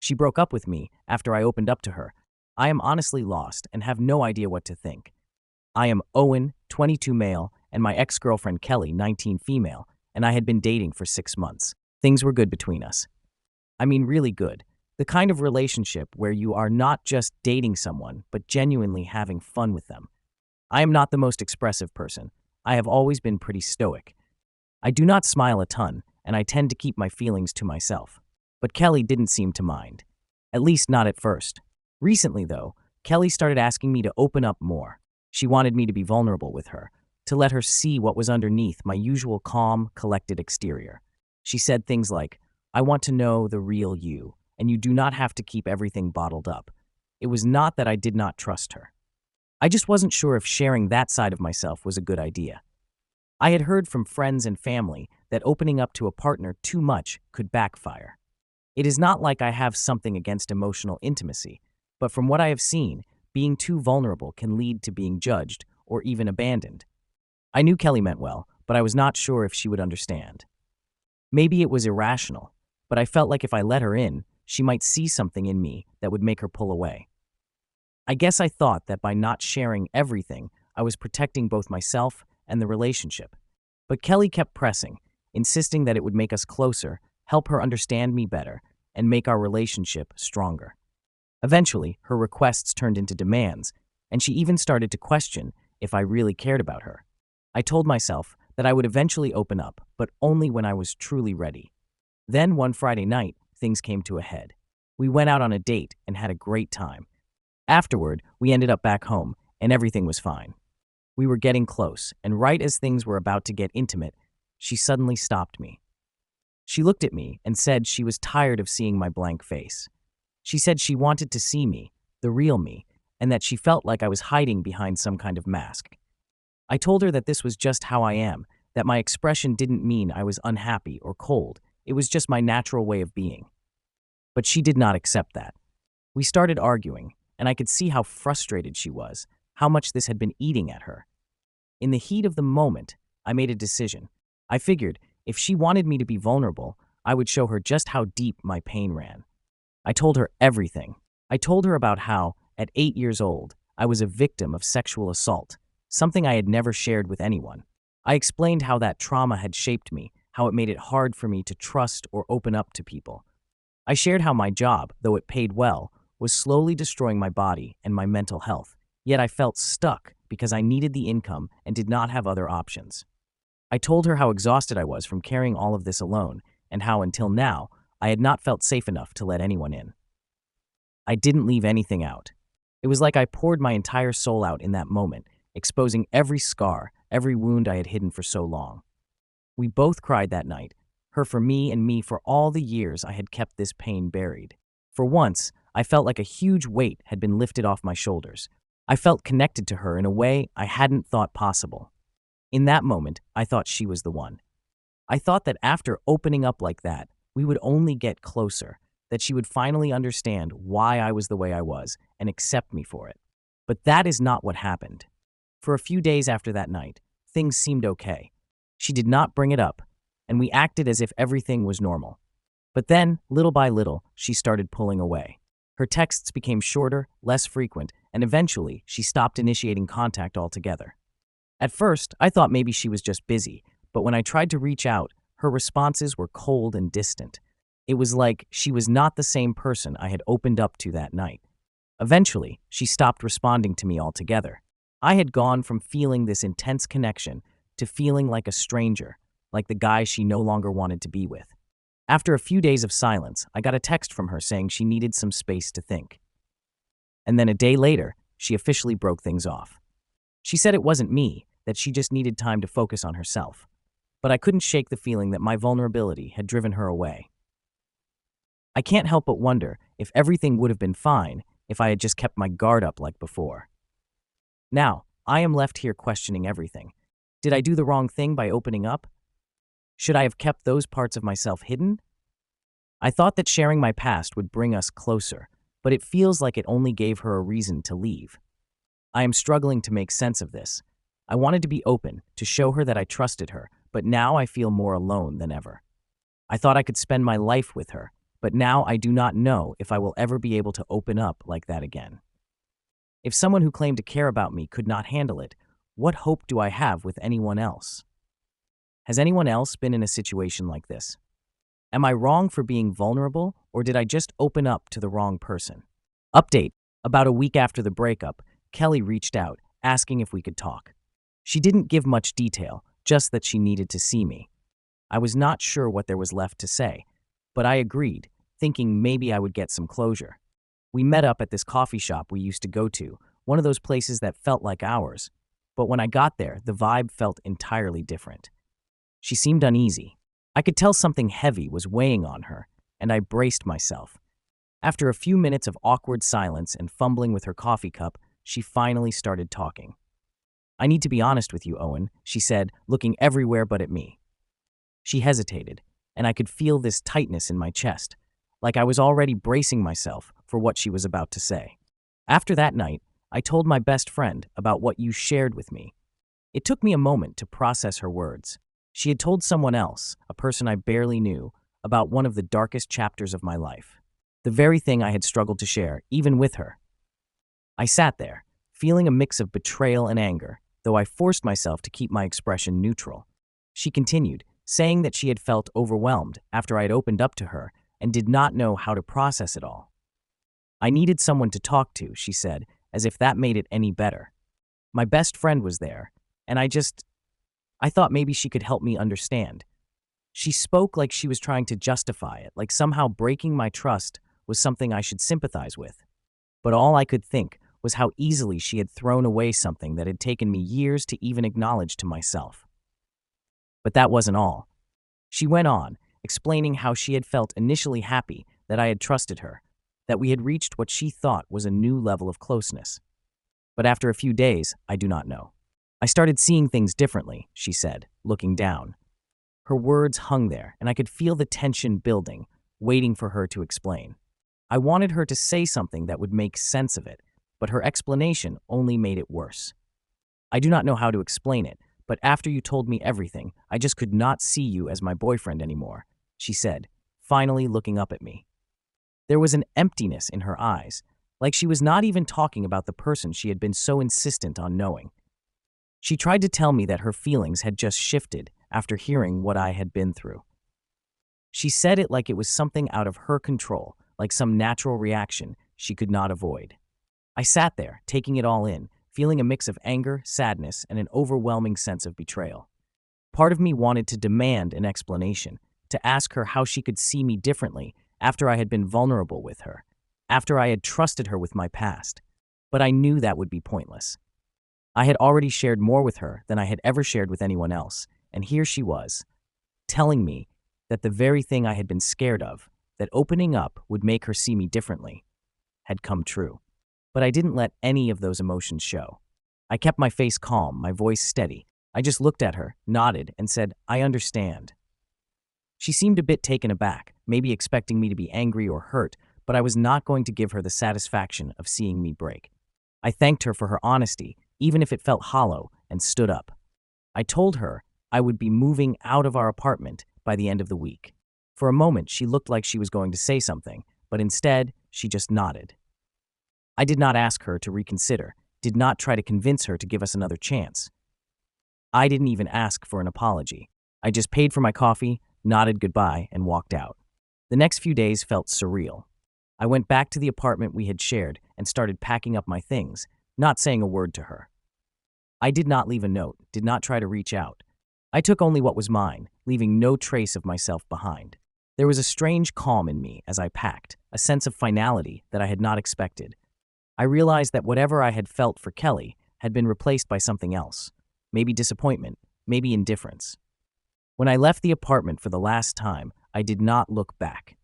She broke up with me after I opened up to her. I am honestly lost and have no idea what to think. I am Owen, 22 male, and my ex-girlfriend Kelly, 19 female, and I had been dating for 6 months. Things were good between us. I mean, really good. The kind of relationship where you are not just dating someone, but genuinely having fun with them. I am not the most expressive person. I have always been pretty stoic. I do not smile a ton, and I tend to keep my feelings to myself. But Kelly didn't seem to mind. At least not at first. Recently, though, Kelly started asking me to open up more. She wanted me to be vulnerable with her, to let her see what was underneath my usual calm, collected exterior. She said things like, "I want to know the real you, and you do not have to keep everything bottled up." It was not that I did not trust her. I just wasn't sure if sharing that side of myself was a good idea. I had heard from friends and family that opening up to a partner too much could backfire. It is not like I have something against emotional intimacy, but from what I have seen, being too vulnerable can lead to being judged or even abandoned. I knew Kelly meant well, but I was not sure if she would understand. Maybe it was irrational, but I felt like if I let her in, she might see something in me that would make her pull away. I guess I thought that by not sharing everything, I was protecting both myself and the relationship. But Kelly kept pressing, insisting that it would make us closer, help her understand me better, and make our relationship stronger. Eventually, her requests turned into demands, and she even started to question if I really cared about her. I told myself that I would eventually open up, but only when I was truly ready. Then, one Friday night, things came to a head. We went out on a date and had a great time. Afterward, we ended up back home, and everything was fine. We were getting close, and right as things were about to get intimate, she suddenly stopped me. She looked at me and said she was tired of seeing my blank face. She said she wanted to see me, the real me, and that she felt like I was hiding behind some kind of mask. I told her that this was just how I am, that my expression didn't mean I was unhappy or cold. It was just my natural way of being. But she did not accept that. We started arguing, and I could see how frustrated she was, how much this had been eating at her. In the heat of the moment, I made a decision. I figured if she wanted me to be vulnerable, I would show her just how deep my pain ran. I told her everything. I told her about how, at 8 years old, I was a victim of sexual assault, something I had never shared with anyone. I explained how that trauma had shaped me, how it made it hard for me to trust or open up to people. I shared how my job, though it paid well, was slowly destroying my body and my mental health, yet I felt stuck because I needed the income and did not have other options. I told her how exhausted I was from carrying all of this alone, and how until now, I had not felt safe enough to let anyone in. I didn't leave anything out. It was like I poured my entire soul out in that moment, exposing every scar, every wound I had hidden for so long. We both cried that night, her for me and me for all the years I had kept this pain buried. For once, I felt like a huge weight had been lifted off my shoulders. I felt connected to her in a way I hadn't thought possible. In that moment, I thought she was the one. I thought that after opening up like that, we would only get closer, that she would finally understand why I was the way I was and accept me for it. But that is not what happened. For a few days after that night, things seemed okay. She did not bring it up, and we acted as if everything was normal. But then, little by little, she started pulling away. Her texts became shorter, less frequent, and eventually, she stopped initiating contact altogether. At first, I thought maybe she was just busy, but when I tried to reach out, her responses were cold and distant. It was like she was not the same person I had opened up to that night. Eventually, she stopped responding to me altogether. I had gone from feeling this intense connection to feeling like a stranger, like the guy she no longer wanted to be with. After a few days of silence, I got a text from her saying she needed some space to think. And then a day later, she officially broke things off. She said it wasn't me, that she just needed time to focus on herself. But I couldn't shake the feeling that my vulnerability had driven her away. I can't help but wonder if everything would have been fine if I had just kept my guard up like before. Now, I am left here questioning everything. Did I do the wrong thing by opening up? Should I have kept those parts of myself hidden? I thought that sharing my past would bring us closer, but it feels like it only gave her a reason to leave. I am struggling to make sense of this. I wanted to be open, to show her that I trusted her, but now I feel more alone than ever. I thought I could spend my life with her, but now I do not know if I will ever be able to open up like that again. If someone who claimed to care about me could not handle it, what hope do I have with anyone else? Has anyone else been in a situation like this? Am I wrong for being vulnerable, or did I just open up to the wrong person? Update. About a week after the breakup, Kelly reached out, asking if we could talk. She didn't give much detail, just that she needed to see me. I was not sure what there was left to say, but I agreed, thinking maybe I would get some closure. We met up at this coffee shop we used to go to, one of those places that felt like ours. But when I got there, the vibe felt entirely different. She seemed uneasy. I could tell something heavy was weighing on her, and I braced myself. After a few minutes of awkward silence and fumbling with her coffee cup, she finally started talking. "I need to be honest with you, Owen," she said, looking everywhere but at me. She hesitated, and I could feel this tightness in my chest, like I was already bracing myself for what she was about to say. After that night, I told my best friend about what you shared with me. It took me a moment to process her words. She had told someone else, a person I barely knew, about one of the darkest chapters of my life. The very thing I had struggled to share, even with her. I sat there, feeling a mix of betrayal and anger, though I forced myself to keep my expression neutral. She continued, saying that she had felt overwhelmed after I had opened up to her and did not know how to process it all. "I needed someone to talk to," she said, as if that made it any better. My best friend was there, and I thought maybe she could help me understand. She spoke like she was trying to justify it, like somehow breaking my trust was something I should sympathize with. But all I could think was how easily she had thrown away something that had taken me years to even acknowledge to myself. But that wasn't all. She went on, explaining how she had felt initially happy that I had trusted her, that we had reached what she thought was a new level of closeness. But after a few days, I do not know. "I started seeing things differently," she said, looking down. Her words hung there, and I could feel the tension building, waiting for her to explain. I wanted her to say something that would make sense of it, but her explanation only made it worse. "I do not know how to explain it, but after you told me everything, I just could not see you as my boyfriend anymore," she said, finally looking up at me. There was an emptiness in her eyes, like she was not even talking about the person she had been so insistent on knowing. She tried to tell me that her feelings had just shifted after hearing what I had been through. She said it like it was something out of her control, like some natural reaction she could not avoid. I sat there, taking it all in, feeling a mix of anger, sadness, and an overwhelming sense of betrayal. Part of me wanted to demand an explanation, to ask her how she could see me differently after I had been vulnerable with her, after I had trusted her with my past. But I knew that would be pointless. I had already shared more with her than I had ever shared with anyone else, and here she was, telling me that the very thing I had been scared of, that opening up would make her see me differently, had come true. But I didn't let any of those emotions show. I kept my face calm, my voice steady. I just looked at her, nodded, and said, "I understand." She seemed a bit taken aback, maybe expecting me to be angry or hurt, but I was not going to give her the satisfaction of seeing me break. I thanked her for her honesty, even if it felt hollow, and stood up. I told her I would be moving out of our apartment by the end of the week. For a moment, she looked like she was going to say something, but instead, she just nodded. I did not ask her to reconsider, did not try to convince her to give us another chance. I didn't even ask for an apology. I just paid for my coffee, nodded goodbye, and walked out. The next few days felt surreal. I went back to the apartment we had shared and started packing up my things, not saying a word to her. I did not leave a note, did not try to reach out. I took only what was mine, leaving no trace of myself behind. There was a strange calm in me as I packed, a sense of finality that I had not expected. I realized that whatever I had felt for Kelly had been replaced by something else, maybe disappointment, maybe indifference. When I left the apartment for the last time, I did not look back.